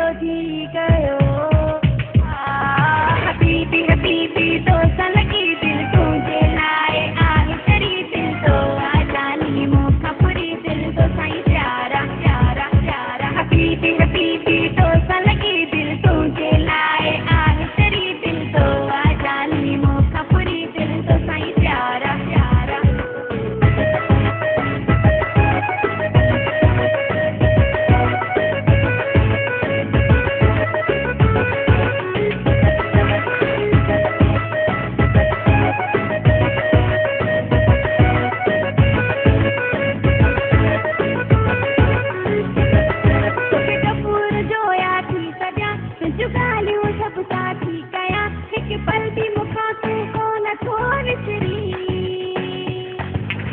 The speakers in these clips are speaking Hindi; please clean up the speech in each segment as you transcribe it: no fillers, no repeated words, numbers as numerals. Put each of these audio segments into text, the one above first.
कहिड़ो थी कयो हबीबी हबीबी तो सलगी दिल तुझे लाए आहे तेरी दिल तो आजानी मोखा पूरी दिल तो साईं प्यारा प्यारा प्यारा हबीबी हबीबी तो सलगी दिल तुझे लाए आहे तेरी दिल तो आजानी मोखा पूरी दिल तो साईं प्यारा प्यारा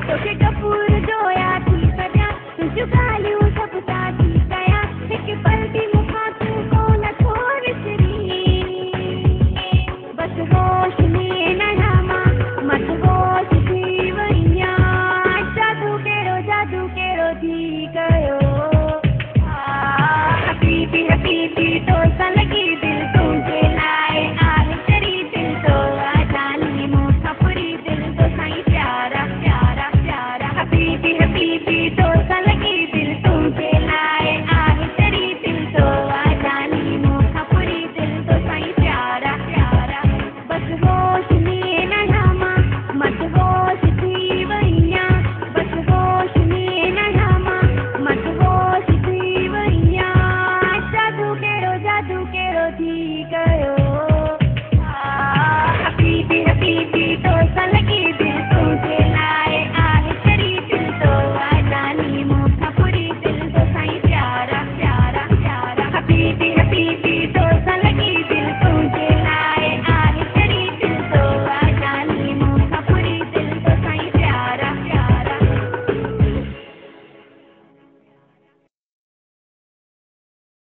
तोखे कपूर जोया थी सॼा तुंहिंजूं ॻाल्हियूं सभु साथी कया हिकु पल बि मूंखां तूं कोन थो विसरी बसि होश में न मां मदहोश थी वई आहियां जादू कहिड़ो थी कयो हबीबी हबीबी तो सन